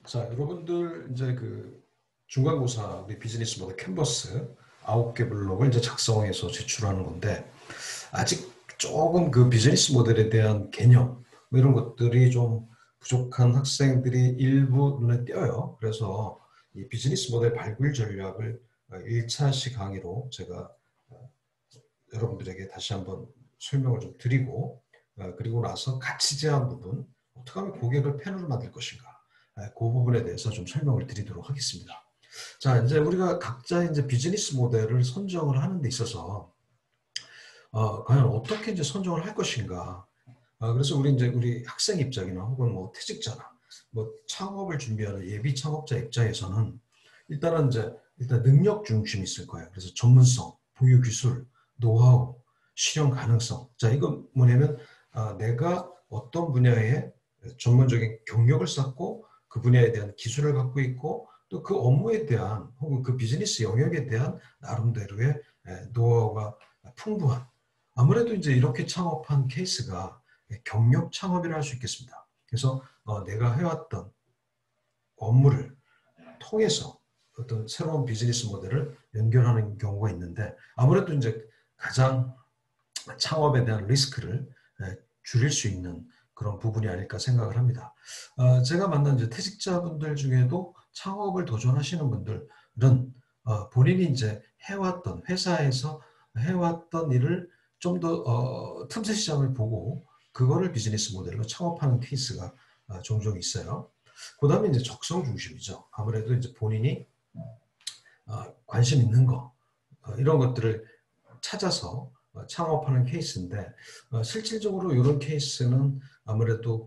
자, 여러분들 이제 그 중간고사 우리 비즈니스 모델 캔버스 9개 블록을 이제 작성해서 제출하는 건데 아직 조금 그 비즈니스 모델에 대한 개념 뭐 이런 것들이 좀 부족한 학생들이 일부 눈에 띄어요. 그래서 이 비즈니스 모델 발굴 전략을 1차 시 강의로 제가 여러분들에게 다시 한번 설명을 좀 드리고 그리고 나서 가치 제한 부분 어떻게 하면 고객을 팬으로 만들 것인가 그 부분에 대해서 좀 설명을 드리도록 하겠습니다. 자, 이제 우리가 각자 이제 비즈니스 모델을 선정을 하는 데 있어서 과연 어떻게 이제 선정을 할 것인가. 그래서 우리 학생 입장이나 혹은 뭐 퇴직자나 뭐 창업을 준비하는 예비 창업자 입장에서는 일단은 이제 일단 능력 중심이 있을 거예요. 그래서 전문성, 보유 기술, 노하우, 실현 가능성. 자, 이건 뭐냐면 내가 어떤 분야에 전문적인 경력을 쌓고 그 분야에 대한 기술을 갖고 있고 또 그 업무에 대한 혹은 그 비즈니스 영역에 대한 나름대로의 노하우가 풍부한 아무래도 이제 이렇게 창업한 케이스가 경력 창업이라 할 수 있겠습니다. 그래서 내가 해왔던 업무를 통해서 어떤 새로운 비즈니스 모델을 연결하는 경우가 있는데 아무래도 이제 가장 창업에 대한 리스크를 줄일 수 있는 그런 부분이 아닐까 생각을 합니다. 제가 만난 이제 퇴직자분들 중에도 창업을 도전하시는 분들은 본인이 이제 해왔던 회사에서 해왔던 일을 좀 더 틈새 시장을 보고 그거를 비즈니스 모델로 창업하는 케이스가 종종 있어요. 그다음에 이제 적성 중심이죠. 아무래도 이제 본인이 관심 있는 거 이런 것들을 찾아서 창업하는 케이스인데 실질적으로 이런 케이스는 아무래도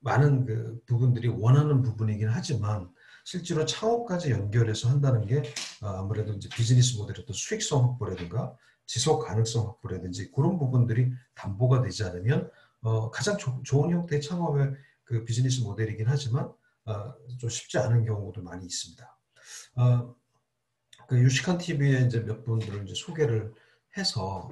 많은 그 부분들이 원하는 부분이긴 하지만 실제로 창업까지 연결해서 한다는 게 아무래도 이제 비즈니스 모델의 또 수익성 확보라든가 지속 가능성 확보라든지 그런 부분들이 담보가 되지 않으면 가장 좋은 형태의 창업의 그 비즈니스 모델이긴 하지만 좀 쉽지 않은 경우도 많이 있습니다. 어, 그 유식한 TV에 이제 몇 분들을 이제 소개를 해서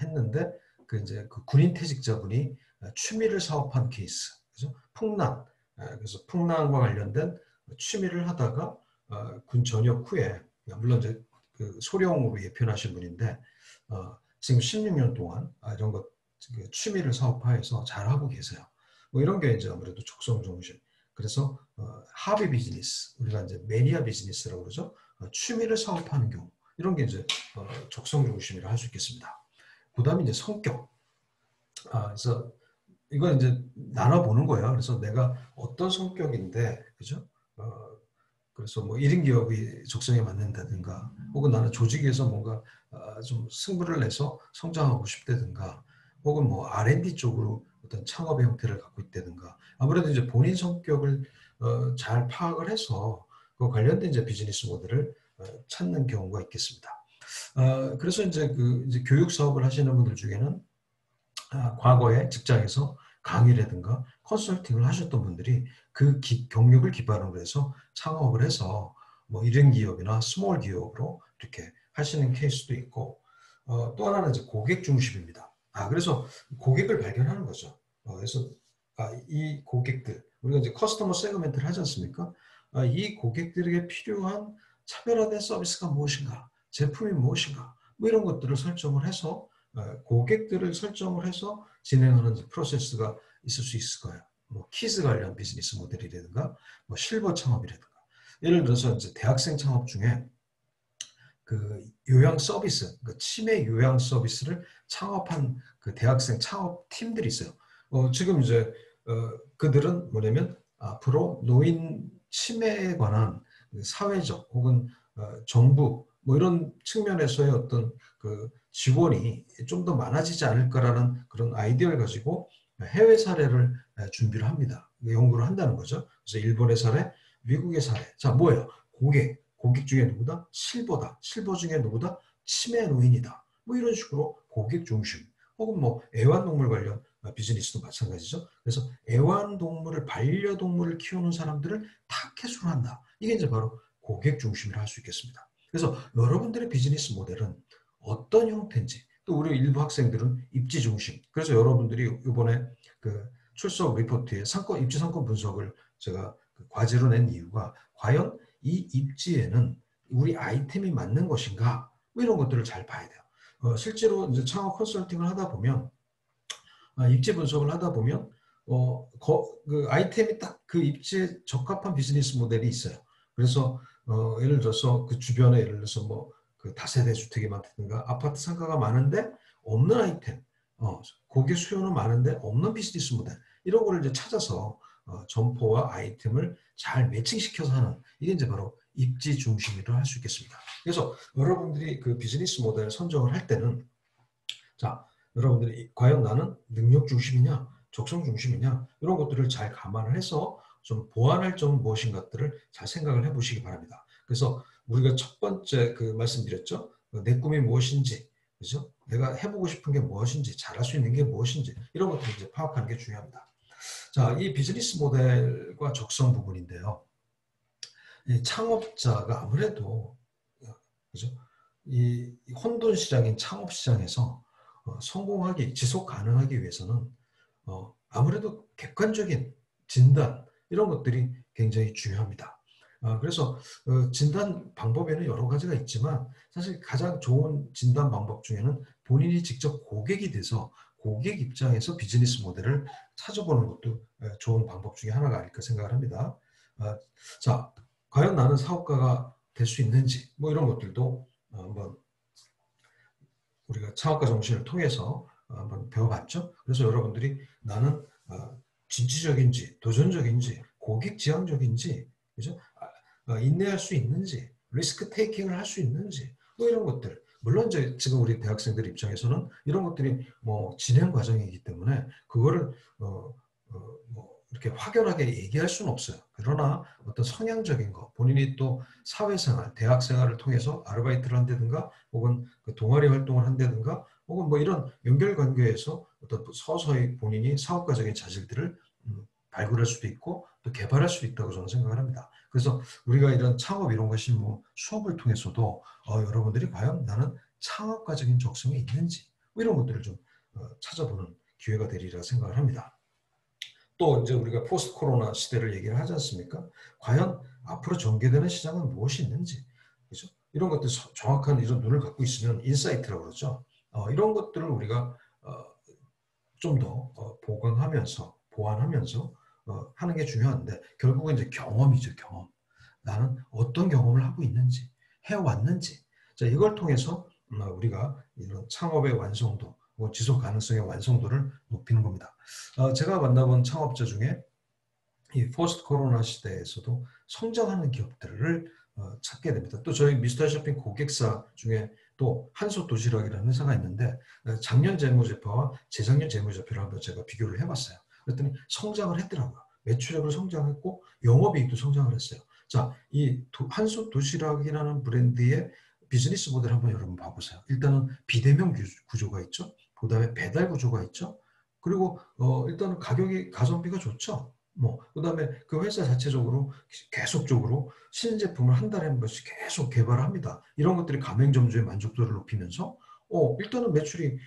했는데 그 이제 그 군인 퇴직자분이 취미를 사업한 케이스, 그죠? 풍랑, 그래서 풍랑과 관련된 취미를 하다가 군 전역 후에 물론 이제 그 소령으로 예편하신 분인데 지금 16년 동안 이런 것 그 취미를 사업화해서 잘 하고 계세요. 뭐 이런 게 이제 아무래도 적성 중심. 그래서 하비 비즈니스, 우리가 이제 매니아 비즈니스라고 그러죠. 취미를 사업하는 경우 이런 게 이제 적성 중심이라 할 수 있겠습니다. 그다음에 이제 성격. 그래서 이건 이제 나눠보는 거예요. 그래서 내가 어떤 성격인데, 그죠? 그래서 뭐 1인 기업이 적성에 맞는다든가, 혹은 나는 조직에서 뭔가 좀 승부를 내서 성장하고 싶다든가, 혹은 뭐 R&D 쪽으로 어떤 창업의 형태를 갖고 있다든가, 아무래도 이제 본인 성격을 잘 파악을 해서 그 관련된 이제 비즈니스 모델을 찾는 경우가 있겠습니다. 그래서 이제 교육 사업을 하시는 분들 중에는 과거에 직장에서 강의라든가 컨설팅을 하셨던 분들이 경력을 기반으로 해서 창업을 해서 뭐 1인 기업이나 스몰 기업으로 이렇게 하시는 케이스도 있고 또 하나는 이제 고객 중심입니다. 그래서 고객을 발견하는 거죠. 그래서 이 고객들 우리가 이제 커스터머 세그멘트를 하지 않습니까? 이 고객들에게 필요한 차별화된 서비스가 무엇인가, 제품이 무엇인가, 뭐 이런 것들을 설정을 해서 고객들을 설정을 해서 진행하는 프로세스가 있을 수 있을 거예요. 뭐 키즈 관련 비즈니스 모델이라든가 뭐 실버 창업이라든가 예를 들어서 이제 대학생 창업 중에 그 요양 서비스, 그 치매 요양 서비스를 창업한 그 대학생 창업 팀들이 있어요. 지금 이제 그들은 뭐냐면 앞으로 노인 치매에 관한 그 사회적 혹은 정부 뭐 이런 측면에서의 어떤 그 지원이 좀 더 많아지지 않을까라는 그런 아이디어를 가지고 해외 사례를 준비를 합니다. 연구를 한다는 거죠. 그래서 일본의 사례, 미국의 사례. 자, 뭐예요? 고객 중에 누구다? 실버다. 실버 중에 누구다? 치매 노인이다. 뭐 이런 식으로 고객 중심. 혹은 뭐 애완동물 관련 비즈니스도 마찬가지죠. 그래서 애완동물을 반려동물을 키우는 사람들을 타겟으로 한다. 이게 이제 바로 고객 중심이라 할 수 있겠습니다. 그래서 여러분들의 비즈니스 모델은 어떤 형태인지 또 우리 일부 학생들은 입지 중심. 그래서 여러분들이 이번에 그 출석 리포트에 입지 상권 분석을 제가 그 과제로 낸 이유가 과연 이 입지에는 우리 아이템이 맞는 것인가? 뭐 이런 것들을 잘 봐야 돼요. 실제로 이제 창업 컨설팅을 하다 보면 입지 분석을 하다 보면 그 아이템이 딱 그 입지에 적합한 비즈니스 모델이 있어요. 그래서 예를 들어서 그 주변에 예를 들어서 뭐 그 다세대 주택이 많다든가 아파트 상가가 많은데 없는 아이템, 고객 수요는 많은데 없는 비즈니스 모델 이런 거를 이제 찾아서 점포와 아이템을 잘 매칭시켜서 하는 이게 이제 바로 입지 중심으로 할 수 있겠습니다. 그래서 여러분들이 그 비즈니스 모델 선정을 할 때는 자, 여러분들이 과연 나는 능력 중심이냐, 적성 중심이냐 이런 것들을 잘 감안을 해서 좀 보완할 점은 무엇인가들을 잘 생각을 해보시기 바랍니다. 그래서 우리가 첫 번째 그 말씀드렸죠. 내 꿈이 무엇인지, 그죠? 내가 해보고 싶은 게 무엇인지, 잘할 수 있는 게 무엇인지 이런 것들을 이제 파악하는 게 중요합니다. 자, 이 비즈니스 모델과 적성 부분인데요. 이 창업자가 아무래도 그죠? 이 혼돈 시장인 창업 시장에서 성공하기, 지속 가능하기 위해서는 아무래도 객관적인 진단 이런 것들이 굉장히 중요합니다. 그래서 진단 방법에는 여러 가지가 있지만 사실 가장 좋은 진단 방법 중에는 본인이 직접 고객이 돼서 고객 입장에서 비즈니스 모델을 찾아보는 것도 좋은 방법 중에 하나가 아닐까 생각을 합니다. 자, 과연 나는 사업가가 될 수 있는지 뭐 이런 것들도 한번 우리가 창업가 정신을 통해서 한번 배워봤죠. 그래서 여러분들이 나는 진취적인지 도전적인지 고객지향적인지 그죠? 인내할 수 있는지 리스크 테이킹을 할 수 있는지 뭐 이런 것들 물론 이제 지금 우리 대학생들 입장에서는 이런 것들이 뭐 진행 과정이기 때문에 그거를 뭐 이렇게 확연하게 얘기할 수는 없어요. 그러나 어떤 성향적인 거, 본인이 또 사회생활, 대학생활을 통해서 아르바이트를 한다든가, 혹은 그 동아리 활동을 한다든가, 혹은 뭐 이런 연결관계에서 어떤 서서히 본인이 사업가적인 자질들을 발굴할 수도 있고 또 개발할 수도 있다고 저는 생각을 합니다. 그래서 우리가 이런 창업 이런 것이 뭐 수업을 통해서도 여러분들이 과연 나는 창업가적인 적성이 있는지 뭐 이런 것들을 좀 찾아보는 기회가 되리라 생각을 합니다. 또 이제 우리가 포스트 코로나 시대를 얘기를 하지 않습니까? 과연 앞으로 전개되는 시장은 무엇이 있는지, 그죠? 이런 것들 정확한 이런 눈을 갖고 있으면 인사이트라고 그러죠. 이런 것들을 우리가 좀 더 보강하면서 보완하면서 하는 게 중요한데 결국은 이제 경험이죠, 경험. 나는 어떤 경험을 하고 있는지, 해왔는지. 자, 이걸 통해서 우리가 이런 창업의 완성도, 지속 가능성의 완성도를 높이는 겁니다. 제가 만나본 창업자 중에 이 포스트 코로나 시대에서도 성장하는 기업들을 찾게 됩니다. 또 저희 미스터 쇼핑 고객사 중에 또 한솥 도시락이라는 회사가 있는데 작년 재무제표와 재작년 재무제표를 한번 제가 비교를 해봤어요. 그랬더니 성장을 했더라고요. 매출액으로 성장했고 영업이익도 성장을 했어요. 자, 이 한솥 도시락이라는 브랜드의 비즈니스 모델 한번 여러분 봐보세요. 일단은 비대면 구조가 있죠. 그다음에 배달 구조가 있죠. 그리고 일단은 가격이 가성비가 좋죠. 뭐 그다음에 그 회사 자체적으로 계속적으로 신제품을 한 달에 한 번씩 계속 개발합니다. 이런 것들이 가맹점주의 만족도를 높이면서 일단은 매출이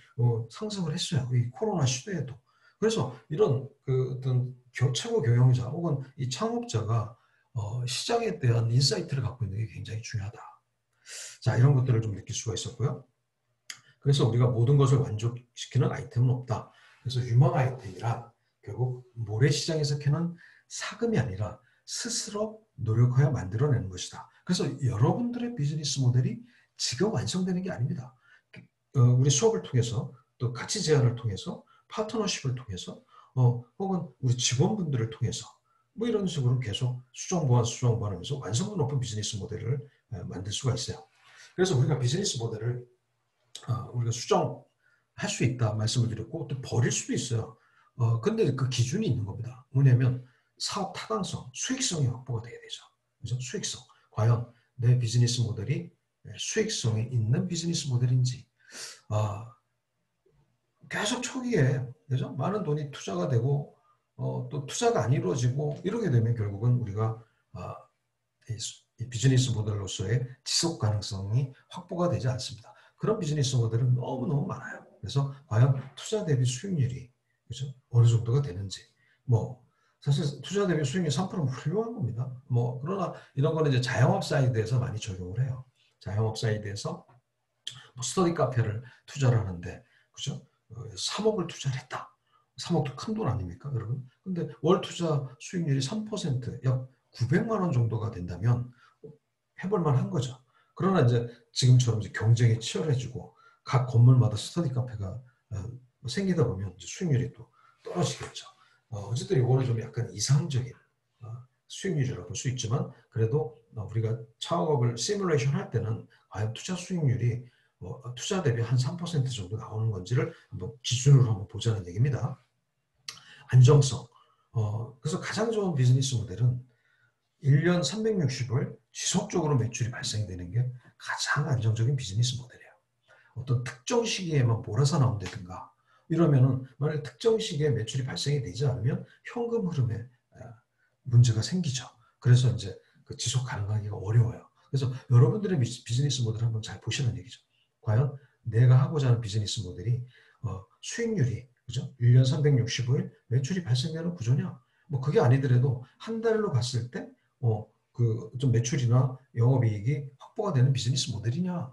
상승을 했어요. 이 코로나 시대에도. 그래서 이런 그 어떤 최고 경영자 혹은 이 창업자가 시장에 대한 인사이트를 갖고 있는 게 굉장히 중요하다. 자, 이런 것들을 좀 느낄 수가 있었고요. 그래서 우리가 모든 것을 만족시키는 아이템은 없다. 그래서 유망 아이템이란 결국 모래시장에서 캐는 사금이 아니라 스스로 노력하여 만들어내는 것이다. 그래서 여러분들의 비즈니스 모델이 지금 완성되는 게 아닙니다. 우리 수업을 통해서 또 가치 제안을 통해서 파트너십을 통해서 혹은 우리 직원분들을 통해서 뭐 이런 식으로 계속 수정보완하면서 완성도 높은 비즈니스 모델을 만들 수가 있어요. 그래서 우리가 비즈니스 모델을 우리가 수정할 수 있다 말씀을 드렸고 또 버릴 수도 있어요. 근데 그 기준이 있는 겁니다. 뭐냐면 사업 타당성, 수익성이 확보가 돼야 되죠. 그죠? 수익성. 과연 내 비즈니스 모델이 수익성이 있는 비즈니스 모델인지. 계속 초기에 그죠? 많은 돈이 투자가 되고 또 투자가 안 이루어지고 이러게 되면 결국은 우리가 이 비즈니스 모델로서의 지속 가능성이 확보가 되지 않습니다. 그런 비즈니스 모델은 너무너무 많아요. 그래서 과연 투자 대비 수익률이 그죠? 어느 정도가 되는지 뭐 사실 투자 대비 수익률 3%는 훌륭한 겁니다. 뭐 그러나 이런 거는 이제 자영업 사이드에서 많이 적용을 해요. 자영업 사이드에서 뭐 스터디 카페를 투자를 하는데 그죠? 3억을 투자를 했다. 3억도 큰 돈 아닙니까, 여러분? 근데 월 투자 수익률이 3%, 약 900만 원 정도가 된다면 해볼 만한 거죠. 그러나 이제 지금처럼 이제 경쟁이 치열해지고 각 건물마다 스터디 카페가 생기다 보면 이제 수익률이 또 떨어지겠죠. 어쨌든 이거는 좀 약간 이상적인 수익률이라고 볼 수 있지만 그래도 우리가 창업을 시뮬레이션 할 때는 과연 투자 수익률이 투자 대비 한 3% 정도 나오는 건지를 한번 기준으로 한번 보자는 얘기입니다. 안정성. 그래서 가장 좋은 비즈니스 모델은 1년 360일 지속적으로 매출이 발생되는 게 가장 안정적인 비즈니스 모델이에요. 어떤 특정 시기에만 몰아서 나온다든가 이러면은 만약 특정 시기에 매출이 발생이 되지 않으면 현금 흐름에 문제가 생기죠. 그래서 이제 그 지속 가능하기가 어려워요. 그래서 여러분들의 비즈니스 모델을 한번 잘 보시는 얘기죠. 과연 내가 하고자 하는 비즈니스 모델이 수익률이 그죠? 1년 365일 매출이 발생되는 구조냐? 뭐 그게 아니더라도 한 달로 봤을 때 그 좀 매출이나 영업이익이 확보가 되는 비즈니스 모델이냐?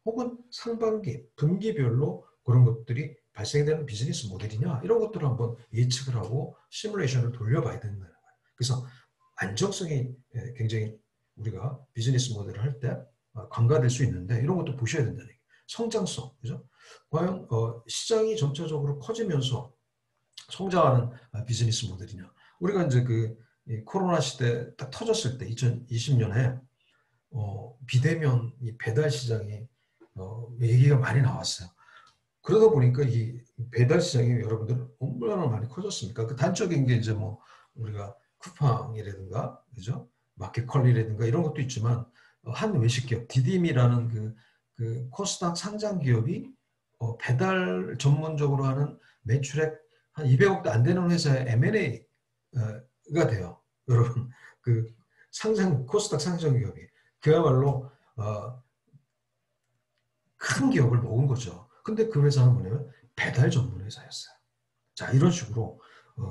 혹은 상반기, 분기별로 그런 것들이 발생되는 비즈니스 모델이냐? 이런 것들을 한번 예측을 하고 시뮬레이션을 돌려봐야 된다는 거예요. 그래서 안정성이 굉장히 우리가 비즈니스 모델을 할 때 관가될 수 있는데 이런 것도 보셔야 된다는 얘기예요. 성장성, 그죠? 과연 시장이 전체적으로 커지면서 성장하는 비즈니스 모델이냐? 우리가 이제 그 코로나 시대 딱 터졌을 때 2020년에 비대면 이 배달 시장이 얘기가 많이 나왔어요. 그러다 보니까 이 배달 시장이 여러분들 얼마나 많이 커졌습니까? 그 단적인 게 이제 뭐 우리가 쿠팡이라든가 그죠? 마켓컬리라든가 이런 것도 있지만 한 외식기업 디딤이라는 그 코스닥 상장 기업이 배달 전문적으로 하는 매출액 한 200억도 안 되는 회사의 M&A가 돼요. 여러분 그 코스닥 상장 기업이 그야말로 큰 기업을 먹은 거죠. 근데 그 회사는 뭐냐면 배달 전문 회사였어요. 자, 이런 식으로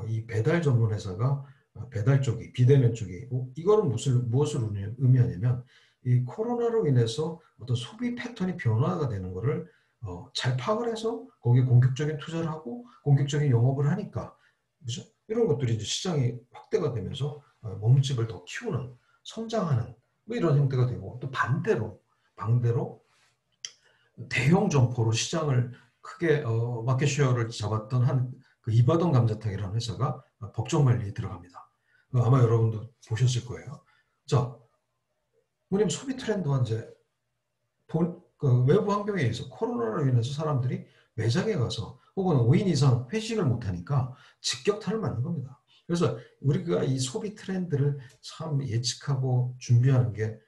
이 배달 전문 회사가 배달 쪽이 비대면 쪽이 이거는 무엇을 의미하냐면 이 코로나로 인해서 어떤 소비 패턴이 변화가 되는 거를 잘 파악을 해서 거기에 공격적인 투자를 하고 공격적인 영업을 하니까 그죠? 이런 것들이 이제 시장이 확대가 되면서 몸집을 더 키우는 성장하는 뭐 이런 형태가 되고 또 반대로 대형 점포로 시장을 크게 마켓 쉐어를 잡았던 그 이바돈 감자탕이라는 회사가 법정 관리에 들어갑니다. 아마 여러분도 보셨을 거예요. 자, 뭐냐면 소비 트렌드와 이제 그 외부 환경에 의해서 코로나로 인해서 사람들이 매장에 가서 혹은 5인 이상 회식을 못하니까 직격탄을 맞는 겁니다. 그래서 우리가 이 소비 트렌드를 참 예측하고 준비하는 게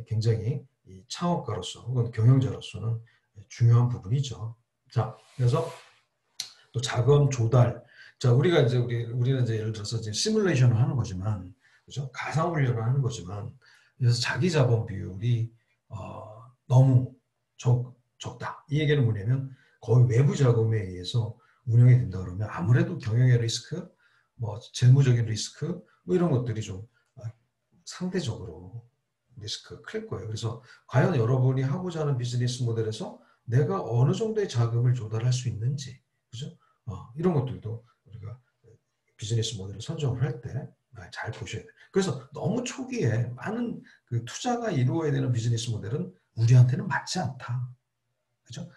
굉장히 이 창업가로서 혹은 경영자로서는 중요한 부분이죠. 자, 그래서 또 자금 조달. 자, 우리는 이제 예를 들어서 이제 시뮬레이션을 하는 거지만, 그죠? 가상 훈련을 하는 거지만, 그래서 자기 자본 비율이 너무 적다. 이 얘기는 뭐냐면 거의 외부 자금에 의해서 운영이 된다 그러면 아무래도 경영의 리스크, 뭐 재무적인 리스크, 뭐 이런 것들이 좀 상대적으로 리스크가 클 거예요. 그래서 과연 여러분이 하고자 하는 비즈니스 모델에서 내가 어느 정도의 자금을 조달할 수 있는지, 그죠? 이런 것들도 우리가 비즈니스 모델을 선정을 할 때 잘 보셔야 돼요. 그래서 너무 초기에 많은 그 투자가 이루어야 되는 비즈니스 모델은 우리한테는 맞지 않다. 그죠?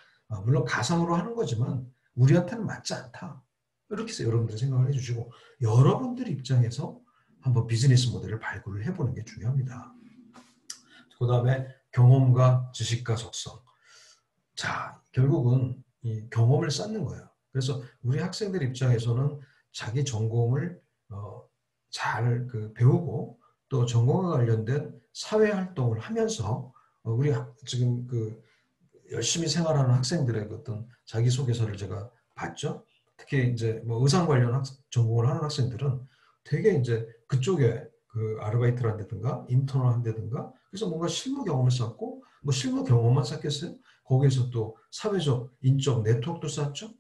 물론 가상으로 하는 거지만 우리한테는 맞지 않다. 이렇게 해서 여러분들이 생각을 해주시고 여러분들 입장에서 한번 비즈니스 모델을 발굴을 해보는 게 중요합니다. 그 다음에 경험과 지식과 적성. 자, 결국은 이 경험을 쌓는 거예요. 그래서 우리 학생들 입장에서는 자기 전공을 잘 배우고 또 전공과 관련된 사회 활동을 하면서 우리 지금 열심히 생활하는 학생들의 어떤 자기소개서를 제가 봤죠. 특히 이제 뭐 의상 관련 전공을 하는 학생들은 되게 이제 그쪽에 아르바이트를 한다든가 인턴을 한다든가 그래서 뭔가 실무 경험을 쌓고 뭐 실무 경험만 쌓겠어요? 거기에서 또 사회적 인적 네트워크도 쌓죠.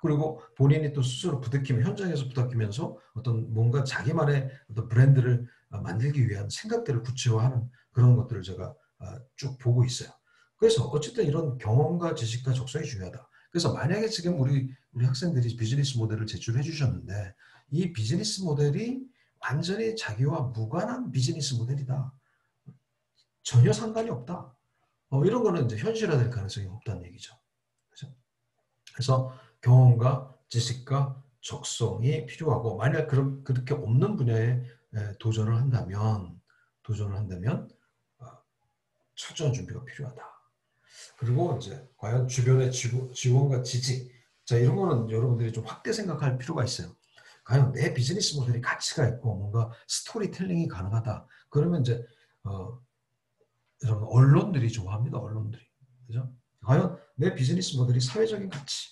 그리고 본인이 또 스스로 부닥치면 현장에서 부닥치면서 어떤 뭔가 자기만의 어떤 브랜드를 만들기 위한 생각들을 구체화하는 그런 것들을 제가 쭉 보고 있어요. 그래서 어쨌든 이런 경험과 지식과 적성이 중요하다. 그래서 만약에 지금 우리 학생들이 비즈니스 모델을 제출해 주셨는데 이 비즈니스 모델이 완전히 자기와 무관한 비즈니스 모델이다. 전혀 상관이 없다. 이런 거는 이제 현실화될 가능성이 없다는 얘기죠. 그렇죠? 그래서 경험과 지식과 적성이 필요하고 만약 그렇게 없는 분야에 도전을 한다면 어, 철저한 준비가 필요하다. 그리고 이제 과연 주변의 지원과 지지, 자 이런 거는 여러분들이 좀 확대 생각할 필요가 있어요. 과연 내 비즈니스 모델이 가치가 있고 뭔가 스토리텔링이 가능하다. 그러면 이제 여러분 언론들이 좋아합니다. 언론들이. 그죠? 과연 내 비즈니스 모델이 사회적인 가치,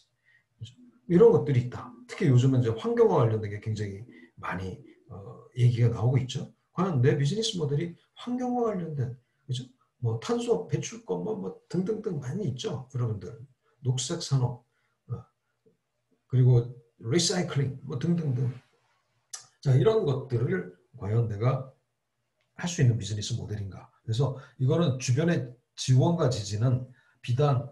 그죠? 이런 것들이 있다. 특히 요즘은 이제 환경과 관련된 게 굉장히 많이 얘기가 나오고 있죠. 과연 내 비즈니스 모델이 환경과 관련된, 그죠? 뭐 탄소 배출권 뭐 등등등 많이 있죠. 여러분들 녹색 산업 그리고 리사이클링 뭐 등등등. 자 이런 것들을 과연 내가 할 수 있는 비즈니스 모델인가. 그래서 이거는 주변의 지원과 지지는 비단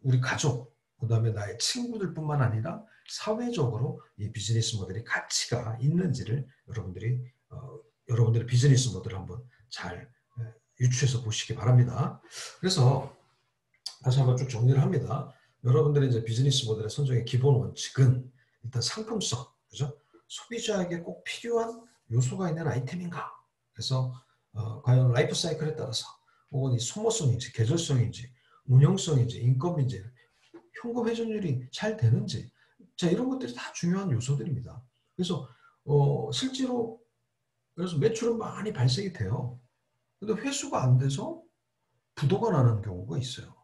우리 가족, 그다음에 나의 친구들뿐만 아니라 사회적으로 이 비즈니스 모델이 가치가 있는지를 여러분들의 비즈니스 모델을 한번 잘 유추해서 보시기 바랍니다. 그래서 다시 한번 쭉 정리를 합니다. 여러분들의 이제 비즈니스 모델의 선정의 기본 원칙은 일단 상품성, 그죠? 소비자에게 꼭 필요한 요소가 있는 아이템인가? 그래서 과연 라이프 사이클에 따라서 혹은 이 소모성인지 계절성인지 운영성인지 인건비인지 현금 회전율이 잘 되는지 자 이런 것들이 다 중요한 요소들입니다. 그래서 실제로 그래서 매출은 많이 발생이 돼요. 근데 회수가 안 돼서 부도가 나는 경우가 있어요.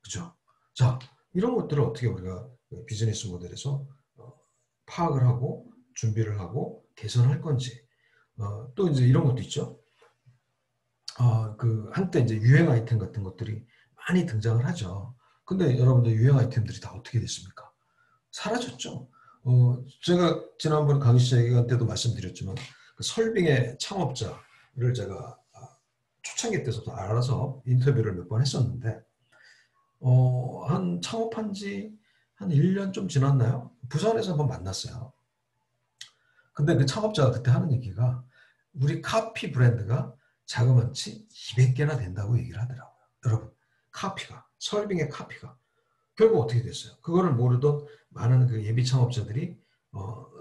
그죠? 자 이런 것들을 어떻게 우리가 비즈니스 모델에서 파악을 하고 준비를 하고 개선할 건지 또 이제 이런 것도 있죠. 그 한때 이제 유행 아이템 같은 것들이 많이 등장을 하죠. 근데 여러분들 유행 아이템들이 다 어떻게 됐습니까? 사라졌죠. 제가 지난번 강의 시간 때도 말씀드렸지만 그 설빙의 창업자를 제가 초창기 때부터 알아서 인터뷰를 몇 번 했었는데 한 창업한 지 한 1년 좀 지났나요? 부산에서 한번 만났어요. 근데 그 창업자가 그때 하는 얘기가 우리 카피 브랜드가 자그마치 200개나 된다고 얘기를 하더라고요. 여러분, 카피가, 설빙의 카피가. 결국 어떻게 됐어요? 그거를 모르던 많은 그 예비 창업자들이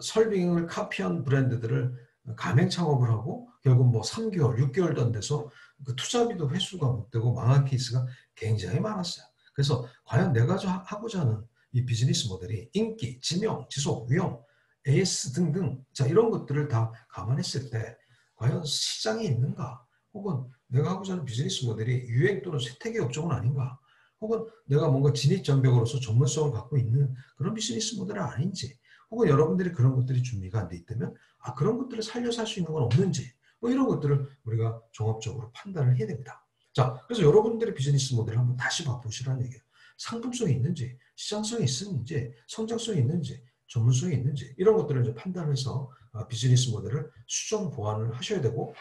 설빙을 카피한 브랜드들을 가맹 창업을 하고 결국 뭐 3개월, 6개월도 안 돼서 그 투자비도 회수가 못 되고 망한 케이스가 굉장히 많았어요. 그래서 과연 내가 하고자 하는 이 비즈니스 모델이 인기, 지명, 지속, 위험, AS 등등 자 이런 것들을 다 감안했을 때 과연 시장이 있는가? 혹은 내가 하고자 하는 비즈니스 모델이 유행 또는 쇠퇴의 업종은 아닌가? 혹은 내가 뭔가 진입장벽으로서 전문성을 갖고 있는 그런 비즈니스 모델은 아닌지 혹은 여러분들이 그런 것들이 준비가 안 돼 있다면 그런 것들을 살려서 할 수 있는 건 없는지 뭐 이런 것들을 우리가 종합적으로 판단을 해야 됩니다. 자, 그래서 여러분들의 비즈니스 모델을 한번 다시 봐보시라는 얘기예요. 상품성이 있는지, 시장성이 있는지, 성장성이 있는지, 전문성이 있는지 이런 것들을 이제 판단해서 비즈니스 모델을 수정 보완을 하셔야 되고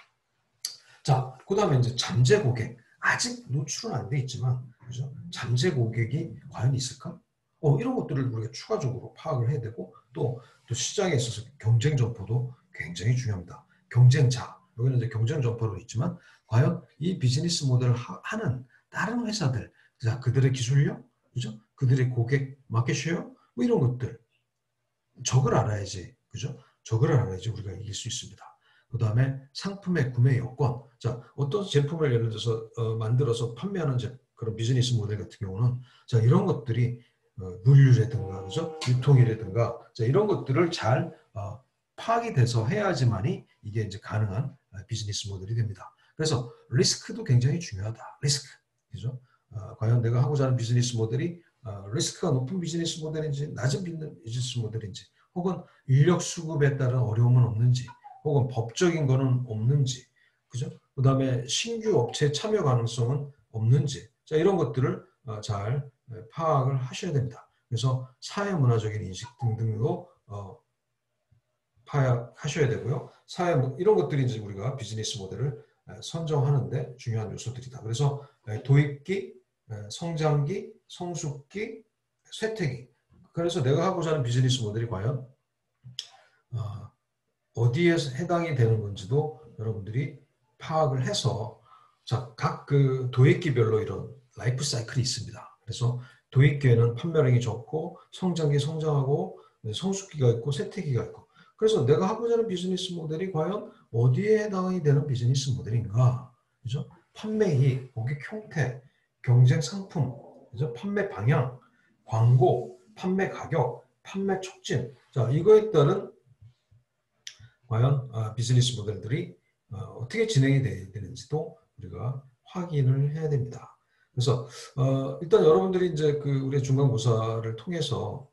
자, 그 다음에 이제 잠재 고객. 아직 노출은 안 돼 있지만, 그죠? 잠재 고객이 과연 있을까? 이런 것들을 우리가 추가적으로 파악을 해야 되고, 또 시장에 있어서 경쟁 점포도 굉장히 중요합니다. 경쟁자. 여기는 이제 경쟁 점포로 있지만, 과연 이 비즈니스 모델을 하는 다른 회사들, 자, 그들의 기술력, 그죠? 그들의 고객, 마켓쉐어, 뭐 이런 것들. 적을 알아야지, 그죠? 적을 알아야지 우리가 이길 수 있습니다. 그 다음에 상품의 구매 여건. 자, 어떤 제품을 예를 들어서 만들어서 판매하는 그런 비즈니스 모델 같은 경우는 자, 이런 것들이 물류라든가, 그죠? 유통이라든가, 자, 이런 것들을 잘 파악이 돼서 해야지만이 이게 이제 가능한 비즈니스 모델이 됩니다. 그래서 리스크도 굉장히 중요하다. 리스크, 그죠? 과연 내가 하고자 하는 비즈니스 모델이 리스크가 높은 비즈니스 모델인지 낮은 비즈니스 모델인지 혹은 인력 수급에 따른 어려움은 없는지 혹은 법적인 거는 없는지 그죠? 그 다음에 신규 업체 참여 가능성은 없는지 자 이런 것들을 잘 파악을 하셔야 됩니다. 그래서 사회문화적인 인식 등등도 파악하셔야 되고요. 이런 것들이 이제 우리가 비즈니스 모델을 선정하는데 중요한 요소들이다. 그래서 도입기, 성장기, 성숙기, 쇠퇴기. 그래서 내가 하고자 하는 비즈니스 모델이 과연 어디에 해당이 되는 건지도 여러분들이 파악을 해서 각 그 도입기별로 이런 라이프 사이클이 있습니다. 그래서 도입기에는 판매량이 적고 성장기 성장하고 성숙기가 있고 쇠퇴기가 있고 그래서 내가 하고자 하는 비즈니스 모델이 과연 어디에 해당이 되는 비즈니스 모델인가? 그죠? 판매이익, 고객 형태, 경쟁 상품, 그죠? 판매 방향, 광고, 판매 가격, 판매 촉진. 자, 이거에 따른 과연 비즈니스 모델들이 어떻게 진행이 돼야 되는지도 우리가 확인을 해야 됩니다. 그래서 일단 여러분들이 이제 우리 중간고사를 통해서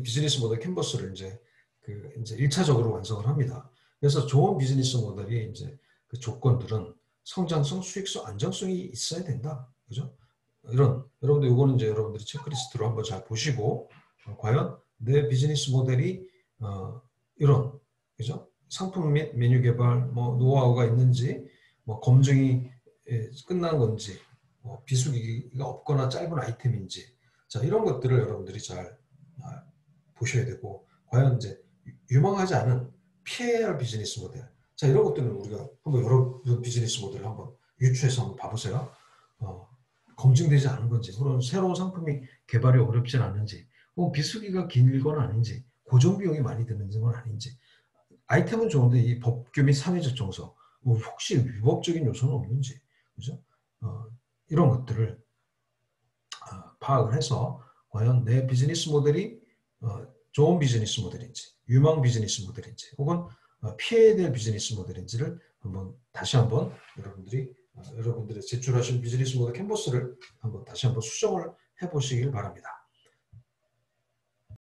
비즈니스 모델 캔버스를 이제 1차적으로 완성을 합니다. 그래서 좋은 비즈니스 모델이 이제 그 조건들은 성장성, 수익성, 안정성이 있어야 된다. 그죠? 여러분들 이거는 이제 여러분들이 체크리스트로 한번 잘 보시고 과연 내 비즈니스 모델이 이런 그죠? 상품 및 메뉴 개발 뭐 노하우가 있는지 뭐 검증이 끝난 건지 뭐 비수기가 없거나 짧은 아이템인지 자 이런 것들을 여러분들이 잘 보셔야 되고 과연 이제 유망하지 않은 피해야 할 비즈니스 모델 자 이런 것들은 우리가 한번 여러 비즈니스 모델을 한번 유추해서 한번 봐보세요. 검증되지 않은 건지 그런 새로운 상품이 개발이 어렵진 않은지 비수기가 길건 아닌지 고정 비용이 많이 드는 건 아닌지 아이템은 좋은데 이 법규 및 사회적 정서 혹시 위법적인 요소는 없는지 그죠? 이런 것들을 파악을 해서 과연 내 비즈니스 모델이 좋은 비즈니스 모델인지 유망 비즈니스 모델인지 혹은 피해야 될 비즈니스 모델인지를 다시 한번 여러분들이 제출하신 비즈니스 모델 캔버스를 다시 한번 수정을 해보시길 바랍니다.